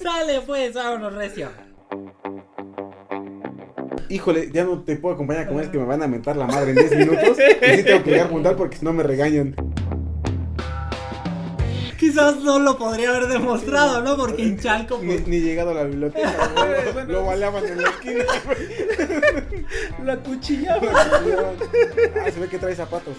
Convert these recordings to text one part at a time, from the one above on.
Sale pues, vámonos recio. Híjole, ya no te puedo acompañar a comer, es que me van a mentar la madre en 10 minutos. Y sí tengo que llegar a juntar porque si no me regañan. Quizás no lo podría haber demostrado, ¿no? Porque en Chalco pues, Ni llegado a la biblioteca, güey. Lo baleaban en la esquina, güey. la cuchillaban. Se ve que trae zapatos.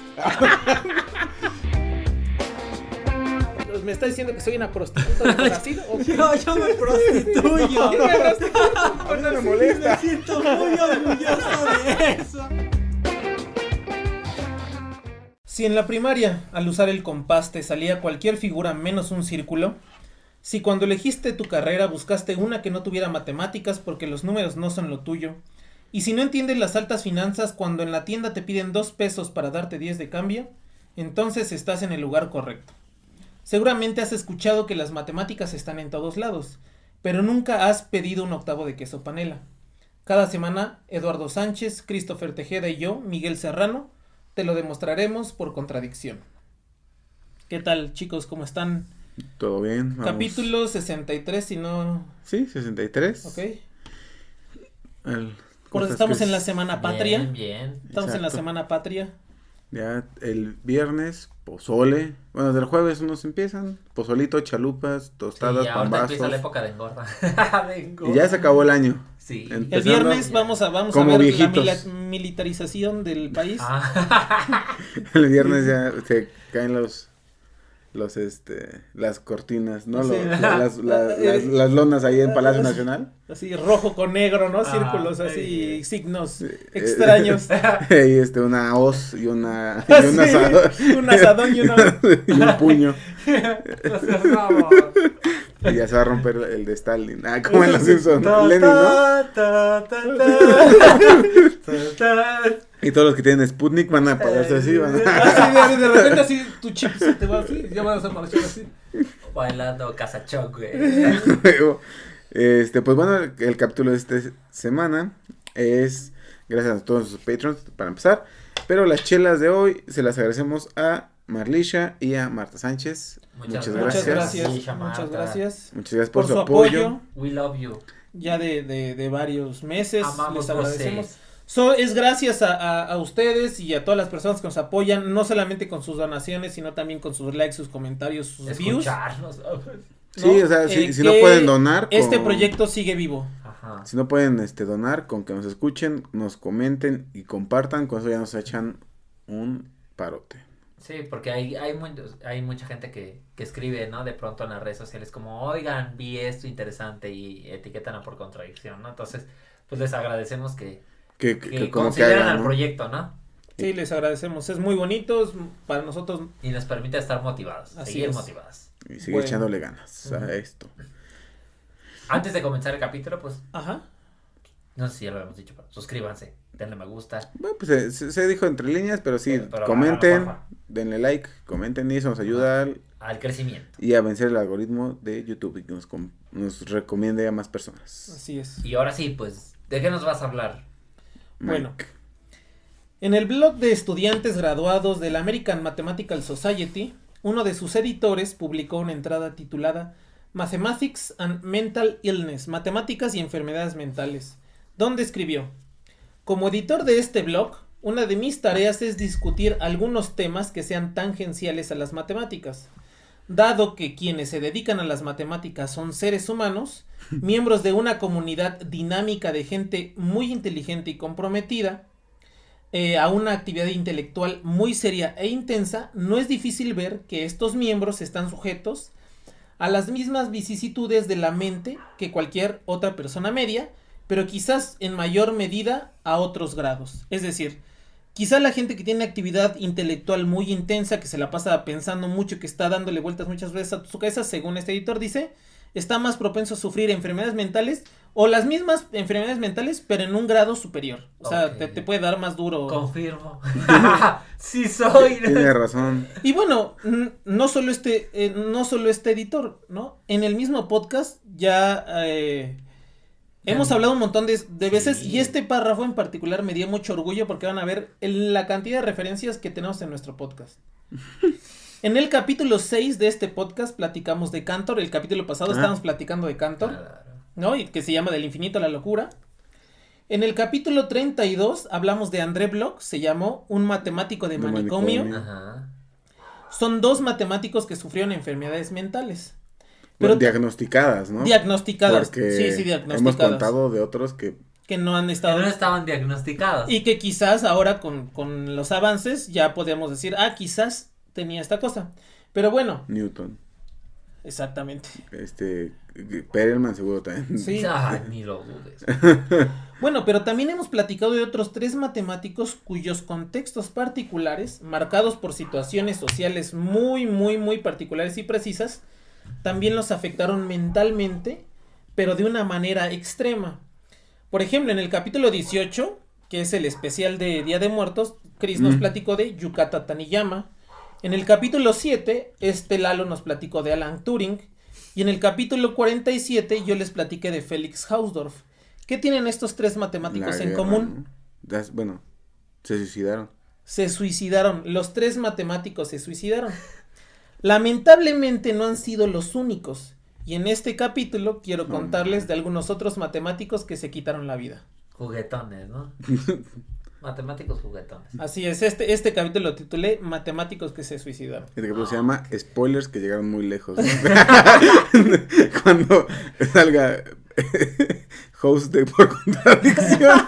¿Me está diciendo que soy una prostituta de Brasil? Yo me prostituyo. A mí no me molesta. Me siento muy orgulloso de eso. Si en la primaria, al usar el compás, te salía cualquier figura menos un círculo, si cuando elegiste tu carrera buscaste una que no tuviera matemáticas porque los números no son lo tuyo, y si no entiendes las altas finanzas cuando en la tienda te piden 2 pesos para darte 10 de cambio, entonces estás en el lugar correcto. Seguramente has escuchado que las matemáticas están en todos lados, pero nunca has pedido un octavo de queso panela. Cada semana, Eduardo Sánchez, Christopher Tejeda y yo, Miguel Serrano, te lo demostraremos por contradicción. ¿Qué tal, chicos? ¿Cómo están? Todo bien. Vamos. Capítulo 63, si no... Sí, 63. Ok. ¿Cómo Estamos estás, en la Chris? Semana Patria. Bien. Estamos en la Exacto. Semana Patria. Ya el viernes, pozole. Bueno, del jueves unos empiezan. Pozolito, chalupas, tostadas, Sí, ahorita empieza la pambazos. época de engorda. Y ya se acabó el año. Sí. El Empezando viernes vamos a como ver viejitos. la militarización del país. El viernes ya se caen las cortinas, ¿no? Sí. Las lonas ahí en Palacio Nacional. Así rojo con negro, ¿no? Ah, Círculos sí. así, signos extraños. Y una hoz y un Sí, asador. un asadón y una... Y un puño. No seas bravo. Y ya se va a romper el de Stalin. Ah, como en los Sí. Simpsons. Lenin, ¿no? Y todos los que tienen Sputnik van a pararse así. Van a... Así de repente así tu chip se te va así, ya vas a marchar así. Bailando casachoc, güey. Pues bueno, el capítulo de esta semana es gracias a todos sus patrons para empezar. Pero las chelas de hoy se las agradecemos a Marlisha y a Marta Sánchez. Muchas Muchas gracias, Marta. muchas gracias Muchas gracias por su apoyo. We love you. Ya de varios meses, Amamos les agradecemos. voces. Es gracias a ustedes y a todas las personas que nos apoyan, no solamente con sus donaciones, sino también con sus likes, sus comentarios, sus views. Escucharnos. Sí, o sea, si no que pueden donar. Este con- proyecto sigue vivo. Ajá. Si no pueden donar, con que nos escuchen, nos comenten y compartan, con eso ya nos echan un parote. Sí, porque hay mucha gente que escribe, ¿no? De pronto en las redes sociales como, oigan, vi esto interesante y etiquetan a por contradicción, ¿no? Entonces, pues les agradecemos que Que como que consideran hagan, al ¿no? proyecto, ¿no? Sí, les agradecemos. Es muy bonito, para nosotros. Y nos permite estar motivados, Así seguir es. motivados. Y sigue Bueno. echándole ganas a esto. Antes de comenzar el capítulo, pues, Ajá. no sé si ya lo habíamos dicho, pero suscríbanse, denle me gusta. Bueno, pues se dijo entre líneas, pero sí, Pero comenten, porfa. denle like, comenten y eso nos ayuda Al crecimiento. y a vencer el algoritmo de YouTube y que nos recomiende a más personas. Así es. Y ahora sí, pues, ¿de qué nos vas a hablar? Bueno. Mike. En el blog de estudiantes graduados de la American Mathematical Society, uno de sus editores publicó una entrada titulada Mathematics and Mental Illness, Matemáticas y Enfermedades Mentales, donde escribió: como editor de este blog, una de mis tareas es discutir algunos temas que sean tangenciales a las matemáticas. Dado que quienes se dedican a las matemáticas son seres humanos, miembros de una comunidad dinámica de gente muy inteligente y comprometida, a una actividad intelectual muy seria e intensa, no es difícil ver que estos miembros están sujetos a las mismas vicisitudes de la mente que cualquier otra persona media, pero quizás en mayor medida a otros grados. Es decir, quizá la gente que tiene actividad intelectual muy intensa, que se la pasa pensando mucho, que está dándole vueltas muchas veces a su cabeza, según este editor dice, está más propenso a sufrir enfermedades mentales o las mismas enfermedades mentales, pero en un grado superior. O sea, Ok. te puede dar más duro. Confirmo. Sí soy. Tiene razón. Y bueno, no solo este editor, ¿no? En el mismo podcast ya hemos hablado un montón de veces Sí. y este párrafo en particular me dio mucho orgullo porque van a ver la cantidad de referencias que tenemos en nuestro podcast. En el capítulo 6 de este podcast platicamos de Cantor. El capítulo pasado estábamos platicando de Cantor, Claro. ¿no? Y que se llama Del infinito a la locura. En el capítulo 32 hablamos de André Bloch, se llamó Un matemático de manicomio. Ajá. Son 2 matemáticos que sufrieron enfermedades mentales. Bueno, Pero diagnosticadas, ¿no? diagnosticadas. Porque Sí, diagnosticadas. hemos contado de otros que... Que no han Que estado... no estaban diagnosticados. Y que quizás ahora con los avances ya podemos decir, quizás tenía esta cosa. Pero bueno, Newton. exactamente. Perelman seguro también. Sí. Ay, ni lo dudes. Bueno, pero también hemos platicado de otros 3 matemáticos cuyos contextos particulares, marcados por situaciones sociales muy, muy, muy particulares y precisas, también los afectaron mentalmente, pero de una manera extrema. Por ejemplo, en el capítulo 18, que es el especial de Día de Muertos, Chris nos platicó de Yukata Taniyama. En el capítulo 7, Lalo nos platicó de Alan Turing. Y en el capítulo 47 yo les platiqué de Félix Hausdorff. ¿Qué tienen estos 3 matemáticos La en guerra, común? ¿no? Bueno, se suicidaron. Se suicidaron. Los 3 matemáticos se suicidaron. Lamentablemente no han sido los únicos. Y en este capítulo quiero contarles de algunos otros matemáticos que se quitaron la vida. Juguetones, ¿no? Matemáticos juguetones. Así es, este capítulo lo titulé Matemáticos que se suicidaron. Este capítulo se llama Spoilers que llegaron muy lejos. ¿no? Cuando salga host de por contradicción,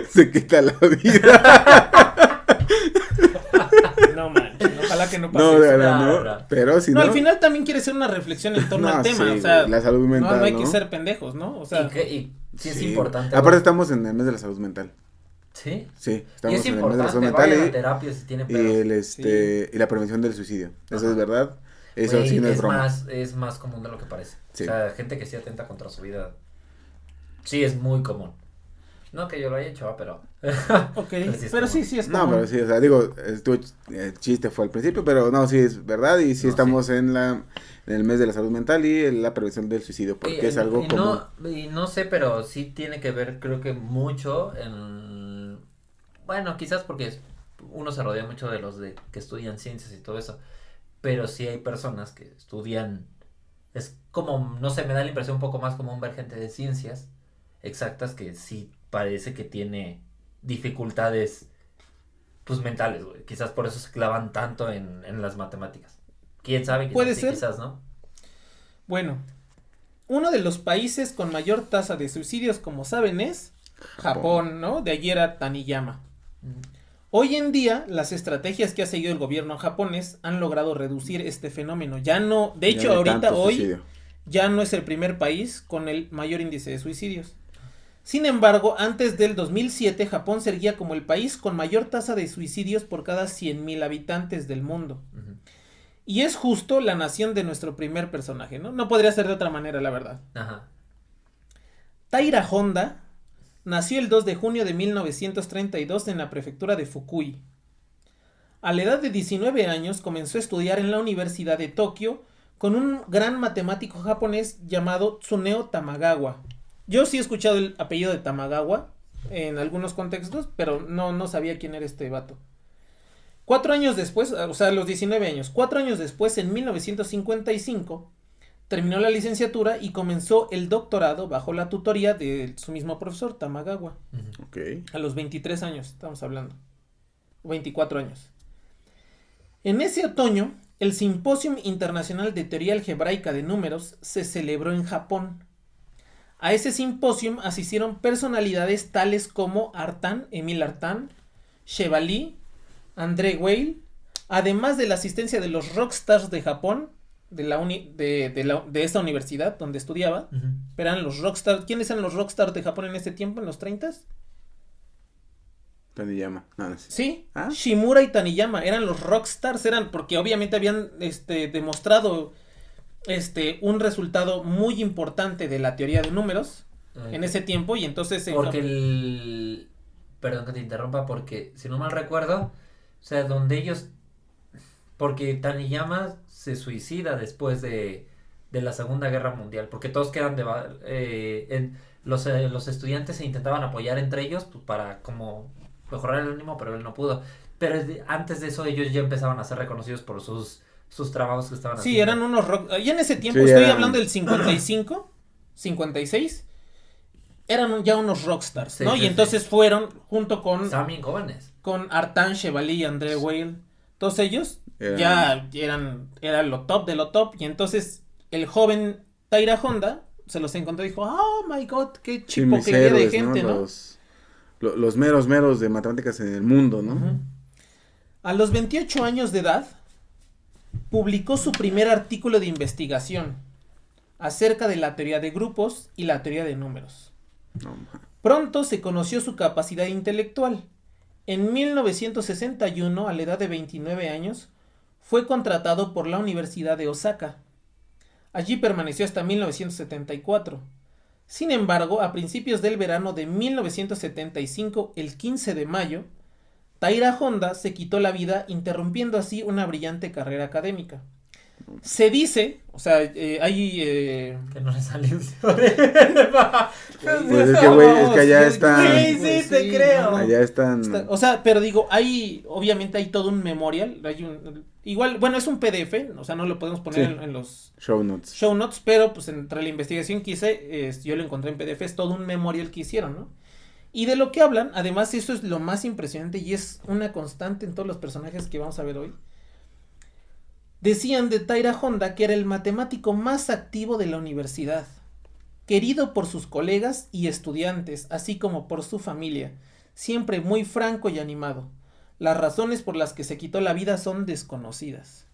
se quita la vida. No manches, ojalá que no pase No, eso. de verdad, No, no. no. Pero si No, no. al final también quiere ser una reflexión en torno No, al tema, sí, o sea, la salud mental, no hay ¿no? que ser pendejos, ¿no? O sea, Y sí es Sí. importante. Aparte güey. estamos en el mes de la salud mental. Sí. Sí, Y estamos es en el mes de la salud importante, mental vayan a terapia si tienen y pedos. y la prevención del suicidio. Eso Ajá. es verdad. Eso Güey, sí no es broma. es más común de lo que parece. Sí. O sea, gente que sí atenta contra su vida. Sí, es muy común. No que yo lo haya hecho, pero. ok, Pero sí es pero común. sí es No, común. pero sí, o sea, digo, el chiste fue al principio, pero no, sí es verdad y sí No, estamos en el mes de la salud mental y en la prevención del suicidio, porque es algo común. Y no sé, pero sí tiene que ver, creo que mucho en. Bueno, quizás porque uno se rodea mucho de los que estudian ciencias y todo eso. Pero sí hay personas que estudian. Es como, no sé, me da la impresión un poco más como un ver gente de ciencias exactas que sí parece que tiene dificultades pues mentales, güey. Quizás por eso se clavan tanto en las matemáticas. ¿Quién sabe? Quizás Puede sí, ser. quizás no. Bueno, uno de los países con mayor tasa de suicidios, como saben, es Japón, ¿no? De allí era Taniyama. Hoy en día, las estrategias que ha seguido el gobierno japonés han logrado reducir este fenómeno. Ya no, de hecho, Ya no hay ahorita, tanto hoy, suicidio. ya no es el primer país con el mayor índice de suicidios. Sin embargo, antes del 2007, Japón seguía como el país con mayor tasa de suicidios por cada 100,000 habitantes del mundo. Ujú. Y es justo la nación de nuestro primer personaje, ¿no? No podría ser de otra manera, la verdad. Ajá. Taira Honda nació el 2 de junio de 1932 en la prefectura de Fukui. A la edad de 19 años comenzó a estudiar en la Universidad de Tokio con un gran matemático japonés llamado Tsuneo Tamagawa. Yo sí he escuchado el apellido de Tamagawa en algunos contextos, pero no sabía quién era este vato. 4 años después, o sea, a los 19 años, 4 años después, en 1955, terminó la licenciatura y comenzó el doctorado bajo la tutoría de su mismo profesor, Tamagawa. Ujú. Ok. A los 23 años, estamos hablando. 24 años. En ese otoño, el Simposium Internacional de Teoría Algebraica de Números se celebró en Japón. A ese simposium asistieron personalidades tales como Émile Artin, Chevalier, André Weil, además de la asistencia de los rockstars de Japón, de esta universidad donde estudiaba. Ujú. Pero eran los rockstars. ¿Quiénes eran los rockstars de Japón en ese tiempo, en los 30s? Taniyama. No sé. Sí, ¿Ah? Shimura y Taniyama eran los rockstars, eran porque obviamente habían demostrado un resultado muy importante de la teoría de números en ese tiempo y entonces Porque perdón que te interrumpa, porque si no mal recuerdo, o sea, donde ellos, porque Taniyama se suicida después de la Segunda Guerra Mundial, porque todos quedan los estudiantes se intentaban apoyar entre ellos pues, para como mejorar el ánimo, pero él no pudo. Pero antes de eso ellos ya empezaban a ser reconocidos por sus trabajos que estaban Sí, haciendo. eran unos rock. Ya en ese tiempo, Sí, estoy eran- hablando del 55, 56, eran ya unos rockstars, Sí, ¿no? sí, Y entonces fueron junto con Estaban bien jóvenes. Artan Chevalier y André Weil, todos ellos Eran- era lo top de lo top. Y entonces el joven Taira Honda se los encontró y dijo, oh my god, qué Sí, mis chipoclería de héroes, gente, ¿no? Los meros de matemáticas en el mundo, ¿no? Ujú. A los 28 años de edad, publicó su primer artículo de investigación acerca de la teoría de grupos y la teoría de números. No, ma. Pronto se conoció su capacidad intelectual. En 1961, a la edad de 29 años, fue contratado por la Universidad de Osaka. Allí permaneció hasta 1974. Sin embargo, a principios del verano de 1975, el 15 de mayo, Taira Honda se quitó la vida, interrumpiendo así una brillante carrera académica. Se dice, o sea, hay... Que no le salió. Pues es que, güey, es que allá están. Sí, te creo. no. Allá están. O sea, pero digo, obviamente hay todo un memorial, igual, bueno, es un PDF, o sea, no lo podemos poner Sí. en los Show notes. show notes, pero pues entre la investigación que hice, yo lo encontré en PDF, es todo un memorial que hicieron, ¿no? Y de lo que hablan, además eso es lo más impresionante y es una constante en todos los personajes que vamos a ver hoy. Decían de Taira Honda que era el matemático más activo de la universidad, querido por sus colegas y estudiantes, así como por su familia, siempre muy franco y animado. Las razones por las que se quitó la vida son desconocidas.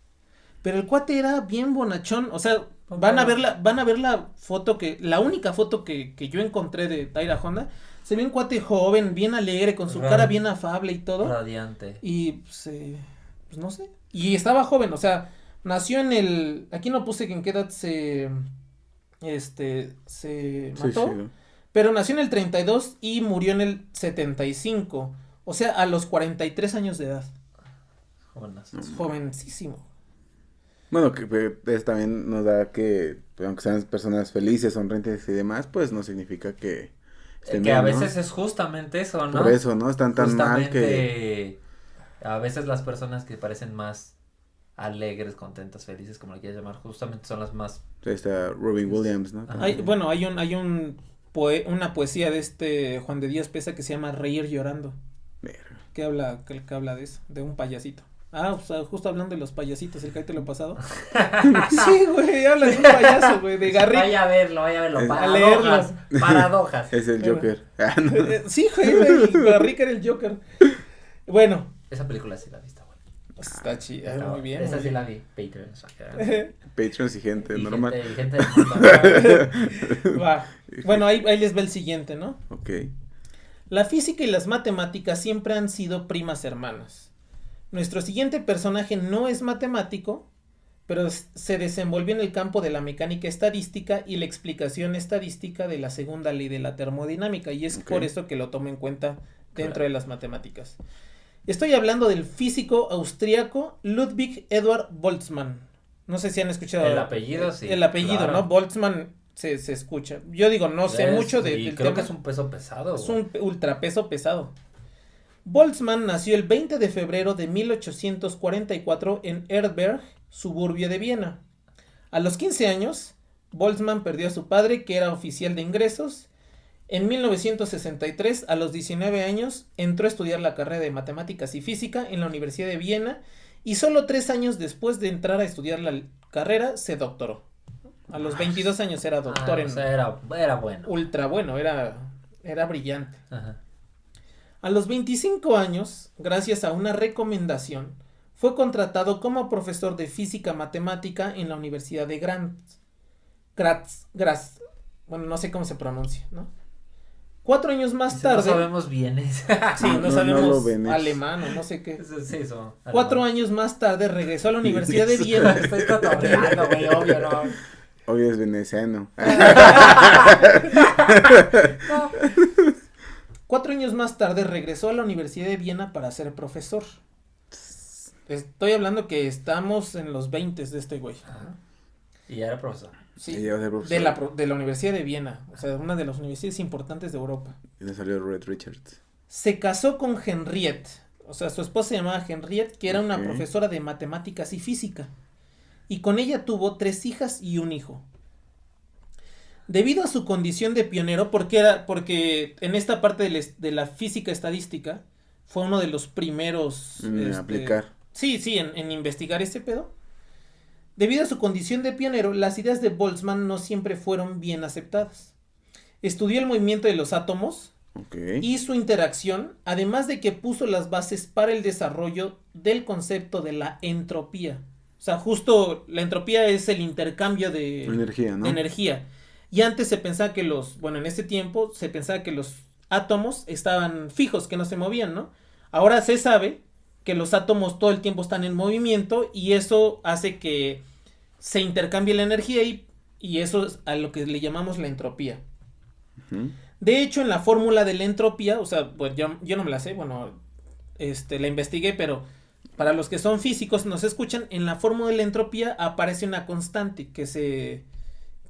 Pero el cuate era bien bonachón, o sea, van a ver la foto la única foto que yo encontré de Taira Honda, se ve un cuate joven, bien alegre, con su cara bien afable y todo. Radiante. Y pues no sé. Y estaba joven, o sea, nació aquí no puse que en qué edad se mató, Sí, pero nació en el 32 y murió en el 75, o sea, a los 43 años de edad. Jóvenes. Es jovencísimo. Bueno, que también nos da que, pues, aunque sean personas felices, sonrientes y demás, pues no significa que estén Que bien, a ¿no? veces es justamente eso, ¿no? Por eso, ¿no? Están tan mal que... Justamente, a veces las personas que parecen más alegres, contentas, felices, como le quieras llamar, justamente son las más... Está Robin Williams, ¿no? Ajá. Hay una poesía de Juan de Dios Pesa que se llama Reír llorando, Verga. que habla de eso, de un payasito. O sea, justo hablando de los payasitos, el capítulo pasado. Sí, güey, habla de un payaso, güey, de Garrick. Vaya a verlo, a paradojas, paradojas. Es el Bueno. Joker. Ah, no. Sí, güey, Garrick era el Joker. Bueno, Esa película sí la vi, está buena. está chida, Está muy buena. bien. Esa muy sí bien. la vi, Patreons. Patreons y gente Y normal. gente del mundo. Va. Bueno, ahí les va el siguiente, ¿no? Ok. La física y las matemáticas siempre han sido primas hermanas. Nuestro siguiente personaje no es matemático, pero se desenvolvió en el campo de la mecánica estadística y la explicación estadística de la segunda ley de la termodinámica, y es Ok. por eso que lo tomo en cuenta dentro Claro. de las matemáticas. Estoy hablando del físico austriaco Ludwig Eduard Boltzmann. No sé si han escuchado El apellido, sí, El apellido, claro. ¿no? Boltzmann se escucha. Yo digo, no sé mucho y del creo tema. que es un peso pesado. Es güey. un ultrapeso pesado. Boltzmann nació el 20 de febrero de 1844 en Erberg, suburbio de Viena. A los 15 años, Boltzmann perdió a su padre, que era oficial de ingresos. En 1963, a los 19 años, entró a estudiar la carrera de matemáticas y física en la Universidad de Viena y solo 3 años después de entrar a estudiar la carrera, se doctoró. A los 22 años era doctor O sea, era bueno. ultra bueno, era brillante. Ajá. A los 25 años, gracias a una recomendación, fue contratado como profesor de física matemática en la Universidad de Graz. Bueno, no sé cómo se pronuncia, ¿no? 4 años más No tarde. sabemos bien eso. Sí, no No sabemos lo ven, es- alemán o no sé qué. Sí, eso. 4 años más tarde regresó a la Universidad de Viena. Estoy cotorreando, güey, obvio, no. Obvio es veneciano. 4 años más tarde regresó a la Universidad de Viena para ser profesor. Estoy hablando que estamos en los 20 de este güey. Ajá. Y ya era profesor. Sí, Y ya va a ser profesor. de la Universidad de Viena, o sea, una de las universidades importantes de Europa. Y le salió Red Richards. Se casó con Henriette, o sea, su esposa se llamaba Henriette, que era una Ok. profesora de matemáticas y física. Y con ella tuvo 3 hijas y un hijo. Debido a su condición de pionero, porque en esta parte de la física estadística fue uno de los primeros aplicar. Sí, en investigar ese pedo. Debido a su condición de pionero, las ideas de Boltzmann no siempre fueron bien aceptadas. Estudió el movimiento de los átomos Ok. y su interacción, además de que puso las bases para el desarrollo del concepto de la entropía. O sea, justo la entropía es el intercambio de Energía, ¿no? energía. Y antes se pensaba que en ese tiempo se pensaba que los átomos estaban fijos, que no se movían, ¿no? Ahora se sabe que los átomos todo el tiempo están en movimiento y eso hace que se intercambie la energía y eso es a lo que le llamamos la entropía. Ujú. De hecho, en la fórmula de la entropía, o sea, pues yo no me la sé, la investigué, pero para los que son físicos nos escuchan, en la fórmula de la entropía aparece una constante que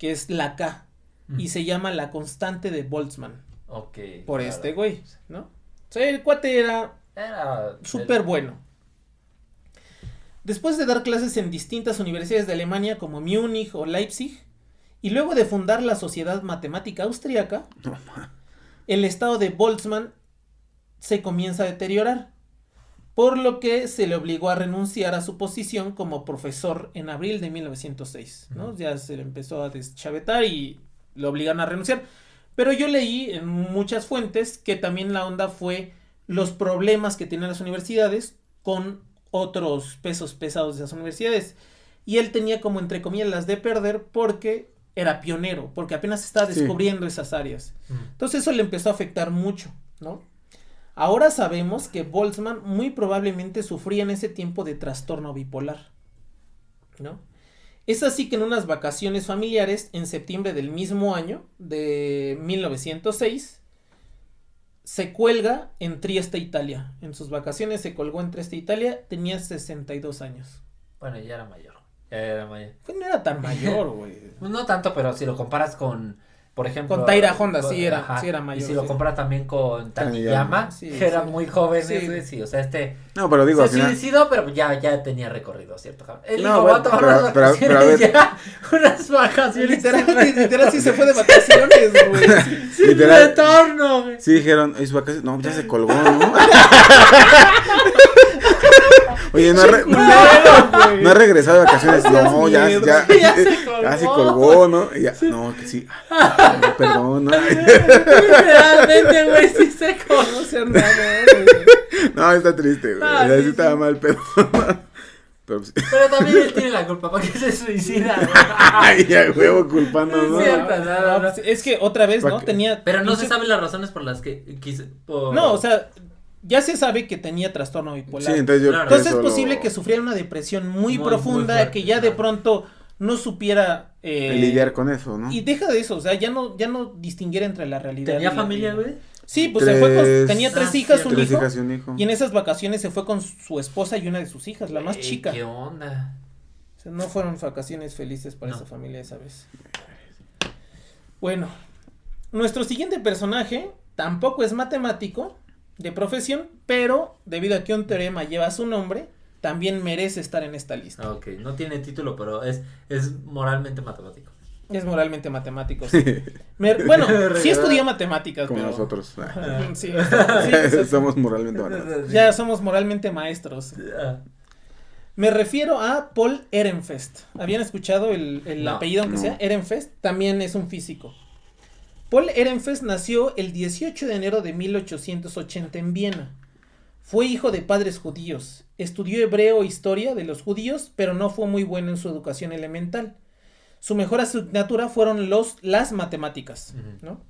es la K y se llama la constante de Boltzmann Ok. por claro. este güey, ¿no? O sea, el cuate era Era súper bueno. Después de dar clases en distintas universidades de Alemania como Múnich o Leipzig, y luego de fundar la Sociedad Matemática Austríaca, No, ma. el estado de Boltzmann se comienza a deteriorar, por lo que se le obligó a renunciar a su posición como profesor en abril de 1906, ¿no? Ya se le empezó a deschavetar y lo obligaron a renunciar. Pero yo leí en muchas fuentes que también la onda fue los problemas que tenían las universidades con otros pesos pesados de las universidades. Y él tenía como entre comillas las de perder porque era pionero, porque apenas estaba Sí. descubriendo esas áreas. Mm. Entonces eso le empezó a afectar mucho, ¿no? Ahora sabemos que Boltzmann muy probablemente sufría en ese tiempo de trastorno bipolar, ¿no? Es así que en unas vacaciones familiares, en septiembre del mismo año, de 1906, se cuelga en Trieste, Italia. En sus vacaciones se colgó en Trieste, Italia, tenía 62 años. Bueno, ya era mayor. Ya era mayor. Pues no era tan mayor, güey. Pues no tanto, pero si lo comparas con, por ejemplo. Con Taira Honda, sí era Y mayor, si lo sí. comparas también con Taniyama. Taniyama, Sí, que eran sí. muy jóvenes, Sí. güey, sí. O sea, No, pero digo, al se final. suicidó, pero ya tenía recorrido, ¿cierto? Cabrón? Él No, dijo, bueno, va a tomar pero- unas pero- vacaciones pero a ver. ya. Unas vacaciones. Literal sí se fue de vacaciones, güey. Sin Literal. retorno, güey. Sí dijeron, ¿y su vacaciones? No, ya se colgó, ¿no? Oye, no ha regresado de vacaciones. No, ya se colgó, ¿no? Y ya, no, que sí. Ay, perdón, ¿no? Realmente, güey, sí se conoce. No sean mamones. No, está triste, güey. Ah, Ya sí, sí estaba sí. mal, pero. Pero pues, Pero también él tiene la culpa, ¿para qué se suicida, güey? ay, ya huevo culpando, ¿no? Es cierto. No. Es que otra vez, ¿no? Pa' que- Tenía. Pero no se saben las razones por las que quise. No, o sea, ya se sabe que tenía trastorno Sí, bipolar. entonces yo. Claro. Entonces es pienso posible lo- que sufriera una depresión muy Muy profunda, fuerte, que ya de claro. pronto no supiera lidiar con eso, ¿no? y deja de eso, o sea, ya no distinguiera entre la realidad. ¿Tenía y la- familia, güey? Sí, pues se fue con, Tres- tenía 3 Ah, hijas, cierto. un 3 hijo, hijas y un hijo. y en esas vacaciones se fue con su esposa y una de sus hijas, la más Ey, chica. ¿Qué onda? O sea, no fueron vacaciones felices para No. esa familia esa vez. Bueno, nuestro siguiente personaje tampoco es matemático de profesión, pero debido a que un teorema lleva su nombre, también merece estar en esta lista. Ok, no tiene título, pero es moralmente matemático. Es moralmente matemático. Sí. Bueno, sí estudié matemáticas, Como pero... nosotros. Ajá, sí, sí, Somos moralmente malos. ya somos moralmente maestros. Me refiero a Paul Ehrenfest. ¿Habían escuchado el No, apellido aunque no. sea? Ehrenfest también es un físico. Paul Ehrenfest nació el 18 de enero de 1880 en Viena. Fue hijo de padres judíos. Estudió hebreo e historia de los judíos, pero no fue muy bueno en su educación elemental. Su mejor asignatura fueron las matemáticas, ¿no?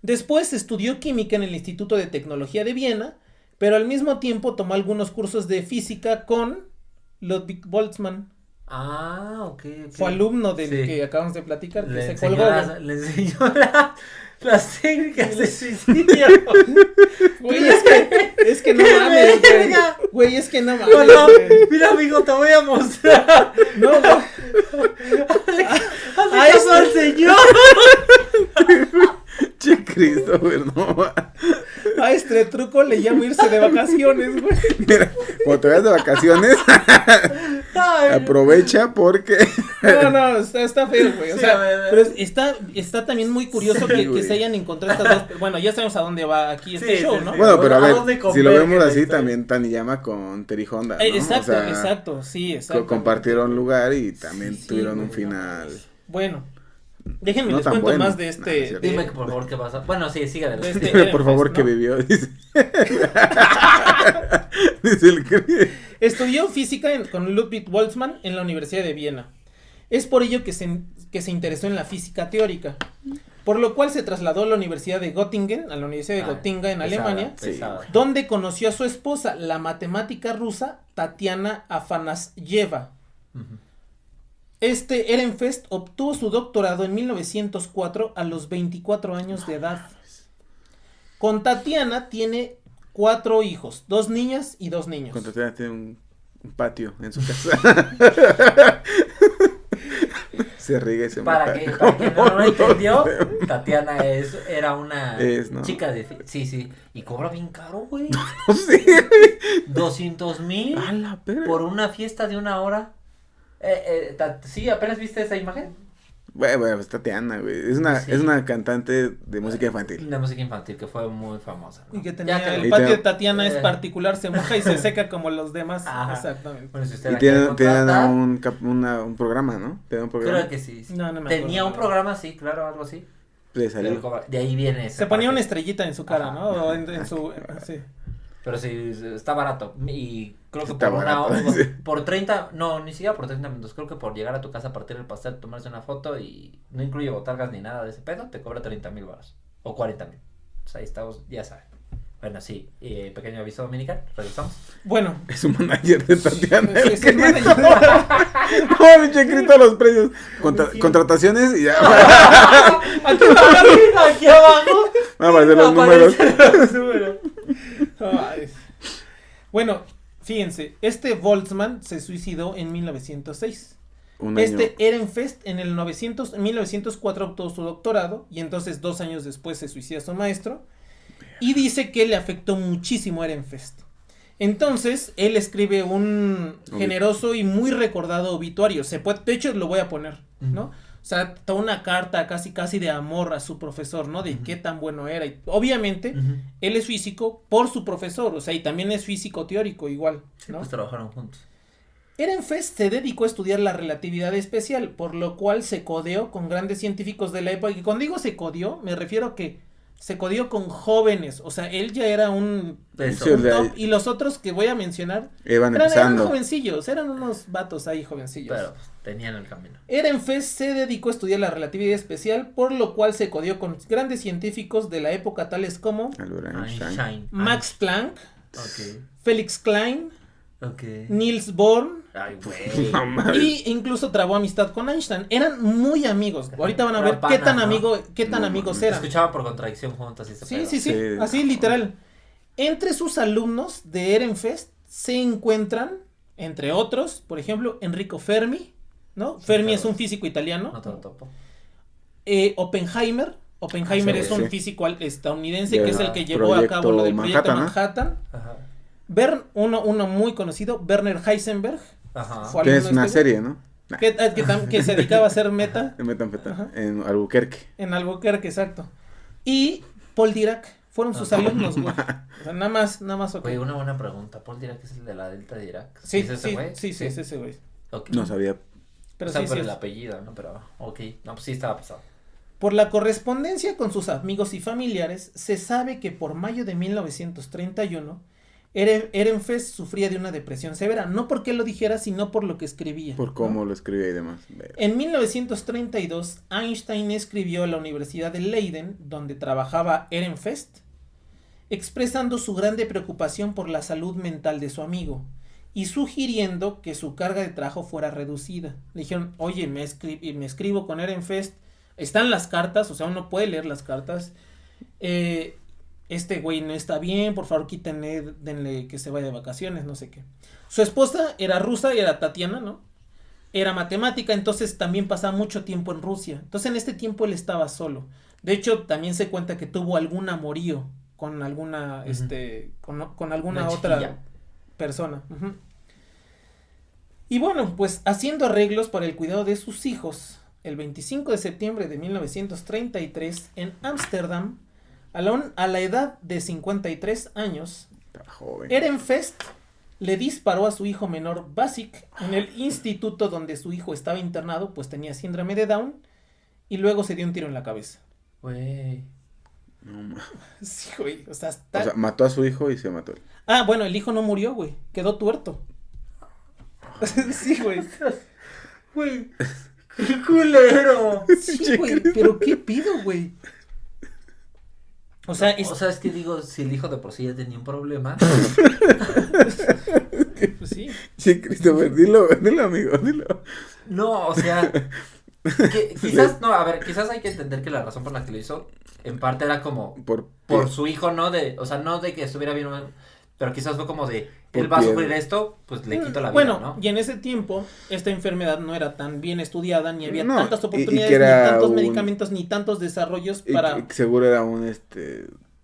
Después estudió química en el Instituto de Tecnología de Viena, pero al mismo tiempo tomó algunos cursos de física con Ludwig Boltzmann. Ah, ok. Fue alumno del Sí. que acabamos de platicar, que Le se enseñó, colgó. le enseñó las técnicas de suicidio. Güey, es que no mames, güey. verga! Güey, es que no mames, Bueno, güey. mira, amigo, te voy a mostrar. No, güey. ¡Ay, eso al señor! Che, Christopher, no. A este truco le llamo irse de vacaciones, güey. Mira, cuando te vayas de vacaciones, aprovecha porque... No, está feo, güey. O Sí, sea, a ver. pero está también muy curioso Sí, que güey. se hayan encontrado estas dos. Bueno, ya sabemos a dónde va aquí este Sí, show, sí, ¿no? sí. Bueno, pero a ¿A ver, dónde si lo converge vemos la así, historia? también Taniyama con Terry Honda, ¿no? Exacto, O sea, exacto, sí, exacto. compartieron lugar y también Sí, tuvieron güey, un final. Bueno, déjenme No les tan cuento bueno. más de No, este. no es cierto. Dime que por favor qué pasa. Bueno, sí, sigue adelante. Este- Dime, por favor, ¿no? que vivió, dice. Dice el que... Estudió física con Ludwig Boltzmann en la Universidad de Viena. Es por ello que se interesó en la física teórica, por lo cual se trasladó a la Universidad de Göttingen, a la Universidad de Gotinga en Alemania, Pesada. donde conoció a su esposa, la matemática rusa Tatiana Afanasyeva. Ujú. Ehrenfest obtuvo su doctorado en 1904 a los 24 años de edad. Con Tatiana tiene 4 hijos, 2 niñas y 2 niños. Cuando tiene un patio en su casa. Se riega y se Para mata. que no lo entendió, Tatiana era una ¿no? chica de... Sí, y cobra bien caro, güey. Sí. 200,000 A la perra. por una fiesta de 1 hora. Sí, apenas viste esa imagen. Bueno, pues Tatiana, güey. Sí. Es una cantante de música infantil. De música infantil que fue muy famosa, ¿no? Y que Ya tenía que- el Y patio te- de Tatiana es eh. particular, se moja y se seca como los demás. Ajá. Exactamente. Bueno, si usted Y la quiere tienen contratar, un programa, ¿no? Tienen un programa. creo que sí. No me Tenía acuerdo. un programa, sí, claro, algo así. Le salió. Pero de ahí viene esa Se ponía parte. una estrellita en su cara, Ajá. ¿no? O en su... Sí. Pero sí, está barato. Y creo que Está por barato, una sí. por 30, no, ni siquiera por 30 minutos. Creo que por llegar a tu casa, partir el pastel, tomarse una foto y no incluye botargas ni nada de ese pedo, te cobra 30,000 baros. O 40,000. O sea, ahí estamos, ya saben. Bueno, sí, pequeño aviso dominical, regresamos. Bueno. Es un manager de Tatiana. Sí, es el manager. No, pinche Cristo los precios. Contrataciones y ya. Aquí abajo. Van a aparecer los números. Los números. Ay. Bueno, fíjense, este Boltzmann se suicidó en 1906. Un año. Este Ehrenfest en 1904 obtuvo su doctorado y entonces 2 años después se suicida su maestro y dice que le afectó muchísimo Ehrenfest. Entonces él escribe un generoso y muy recordado obituario. De hecho lo voy a poner, ¿no? O sea, toda una carta casi de amor a su profesor, ¿no? De qué tan bueno era. Y obviamente él es físico por su profesor, o sea, y también es físico teórico igual, Sí, ¿no? pues trabajaron juntos. Ehrenfest se dedicó a estudiar la relatividad especial, por lo cual se codeó con grandes científicos de la época. Y cuando digo se codeó, me refiero a que se codeó con jóvenes. O sea, él ya era un Eso. Sí, o sea, top. Y los otros que voy a mencionar Iban eran empezando. jovencillos, eran unos vatos ahí jovencillos. Pero pues, tenían el camino. Ehrenfest se dedicó a estudiar la relatividad especial, por lo cual se codeó con grandes científicos de la época, tales como Albert Einstein. Einstein. Max Planck, Ok. Felix Klein, Ok. Niels Bohr. Ay, güey. No mames. Y incluso trabó amistad con Einstein. Eran muy amigos. Ahorita van a Era ver pana, qué tan ¿no? amigos mames. eran. Escuchaban por contradicción juntos y se Sí, pedo. sí, sí, Sí. así literal. Entre sus alumnos de Ehrenfest se encuentran, entre otros, por ejemplo, Enrico Fermi, ¿no? Fermi es un físico italiano. No te lo topo. Oppenheimer. Oppenheimer Sí, es un sí. físico estadounidense Del que es el que llevó a cabo lo del proyecto Manhattan, ¿no? Manhattan. Ajá. Uno muy conocido, Werner Heisenberg. Ajá. Fue Que alumno es de una este güey, serie, ¿no? Nah, que se dedicaba a hacer meta en metanfetamina, Ajá. en Albuquerque. en Albuquerque, exacto. Y Paul Dirac fueron sus alumnos, güey. O sea, nada más, ok. Oye, una buena pregunta. ¿Paul Dirac es el de la Delta de Irak? Sí, ¿Es ese sí, güey? sí, es ese güey. Ok. No sabía. Pero O sea, sí, por sí el es. apellido, ¿no? Pero, ok. No, pues sí estaba pasado. Por la correspondencia con sus amigos y familiares, se sabe que por mayo de 1931, Ehrenfest sufría de una depresión severa. No porque lo dijera, sino por lo que escribía. Por ¿no? cómo lo escribía y demás. Ver. En 1932, Einstein escribió a la Universidad de Leiden, donde trabajaba Ehrenfest, expresando su grande preocupación por la salud mental de su amigo y sugiriendo que su carga de trabajo fuera reducida. Le dijeron, oye, me escribo con Ehrenfest, están las cartas, o sea, uno puede leer las cartas, este güey no está bien, por favor quítenle, denle que se vaya de vacaciones, no sé qué. Su esposa era rusa, era Tatiana, ¿no? Era matemática, entonces también pasaba mucho tiempo en Rusia. Entonces en este tiempo él estaba solo. De hecho, también se cuenta que tuvo algún amorío con alguna, con alguna Una otra chiquilla. persona. Ujú. Y bueno, pues haciendo arreglos para el cuidado de sus hijos, el 25 de septiembre de 1933 en Ámsterdam, a la edad de 53 años, Estaba joven. Ehrenfest le disparó a su hijo menor Basic en el instituto donde su hijo estaba internado, pues tenía síndrome de Down, y luego se dio un tiro en la cabeza. Güey. No, ma- Sí, güey, o sea, O sea, mató a su hijo y se mató él. Ah, bueno, el hijo no murió, güey, quedó tuerto. Sí, güey. Güey. ¡Qué culero! Sí, güey, pero ¿qué pido, güey? O sea, O sea, es que digo, si el hijo de por sí ya tenía un problema. pues sí. Sí, Christopher, dilo, amigo, dilo. No, o sea. Quizás, no, a ver, quizás hay que entender que la razón por la que lo hizo, en parte era como por su hijo, ¿no? O sea, no de que estuviera bien o mal, pero quizás fue como de, Por él va a piedra. sufrir esto, pues le quito la vida, Bueno, ¿no? y en ese tiempo, esta enfermedad no era tan bien estudiada, ni había No, tantas y oportunidades, que era ni tantos un- medicamentos, ni tantos desarrollos Y para... que seguro era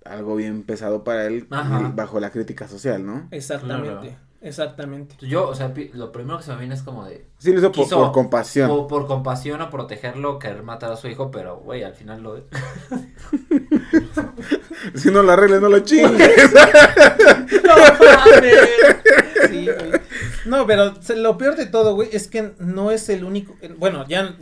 algo bien pesado para él, Ajá. bajo la crítica social, ¿no? Exactamente, Claro. exactamente. Yo, o sea, lo primero que se me viene es como de, Sí, lo hizo por, Quiso- por compasión. por compasión o protegerlo, querer matar a su hijo, pero, güey, al final lo... Si no lo arregles, no lo chingues. ¡No mames! Sí, güey. No, pero lo peor de todo, güey, es que no es el único... Bueno, ya,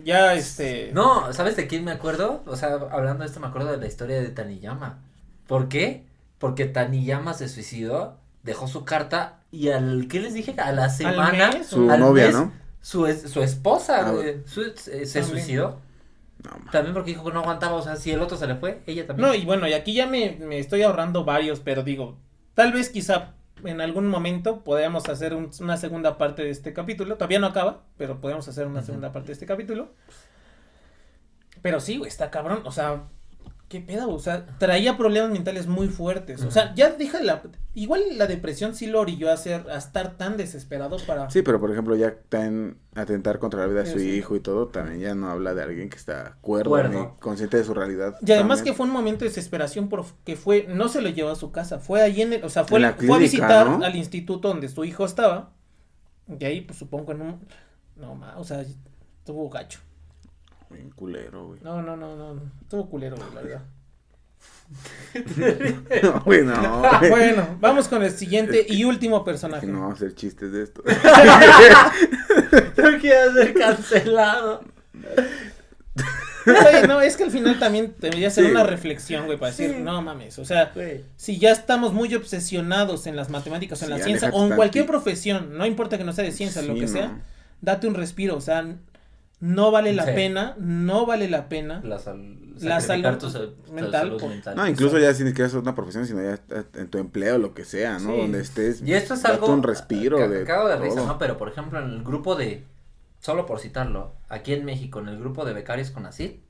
No, ¿sabes de quién me acuerdo? O sea, hablando de esto, me acuerdo de la historia de Taniyama. ¿Por qué? Porque Taniyama se suicidó, dejó su carta y ¿qué les dije? A la semana, mes, Su al novia, mes, ¿no? su esposa, Ah, güey, se También. suicidó. No, ma. También porque dijo que no aguantaba, o sea, si el otro se le fue, ella también. No, y bueno, y aquí ya me estoy ahorrando varios, pero digo, tal vez quizá en algún momento podamos hacer una segunda parte de este capítulo. Todavía no acaba, pero podemos hacer una segunda parte de este capítulo. Pero sí, güey, está cabrón, o sea, ¿qué pedo? O sea, traía problemas mentales muy fuertes. O sea, ya deja igual la depresión sí lo orilló a estar tan desesperado para... Sí, pero por ejemplo, ya tan atentar contra la vida de su Sí. hijo y todo, también ya no habla de alguien que está cuerdo, Cuerdo. ni consciente de su realidad. Y además que también. fue un momento de desesperación porque no se lo llevó a su casa, fue ahí o sea, En la fue a clínica, visitar ¿no? al instituto donde su hijo estaba. Y ahí, pues supongo o sea, estuvo gacho. Bien culero, güey. No, estuvo culero, güey, la verdad. No, güey, no. güey. Bueno, vamos con el siguiente y último Que personaje. no vamos a hacer chistes de esto. No quiero ser cancelado. Oye, no, es que al final también debería ser Sí, una güey. reflexión, güey, para decir, Sí. no mames, o sea, Güey. si ya estamos muy obsesionados en las matemáticas o en Sí, la ciencia aléjate o en cualquier tantito. profesión, no importa que no sea de ciencia, lo Sí, que no. sea, date un respiro, o sea, no vale la Sí. pena, no vale la pena. La La sacrificar salud tu mental, salud por- mental. No, incluso ya sin que hacer una profesión, sino ya en tu empleo, lo que sea, ¿no? Sí. Donde estés. Y esto es date algo un respiro de cago de risa, todo. ¿no? Pero por ejemplo, en el grupo solo por citarlo, aquí en México, en el grupo de becarios CONACYT,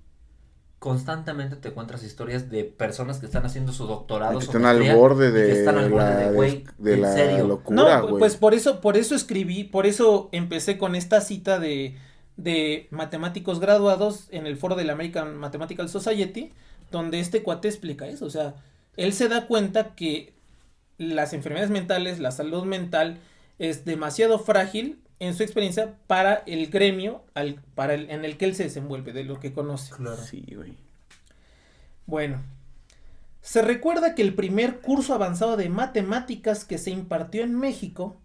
constantemente te encuentras historias de personas que están haciendo su doctorado, Que su están al maestría, borde y que de están al borde la, de, güey, de en la serio. locura, No, güey. pues por eso escribí, por eso empecé con esta cita de matemáticos graduados en el foro de la American Mathematical Society, donde este cuate explica eso, o sea, él se da cuenta que las enfermedades mentales, la salud mental es demasiado frágil en su experiencia para el gremio en el que él se desenvuelve, de lo que conoce. Claro. Sí, güey. Bueno, se recuerda que el primer curso avanzado de matemáticas que se impartió en México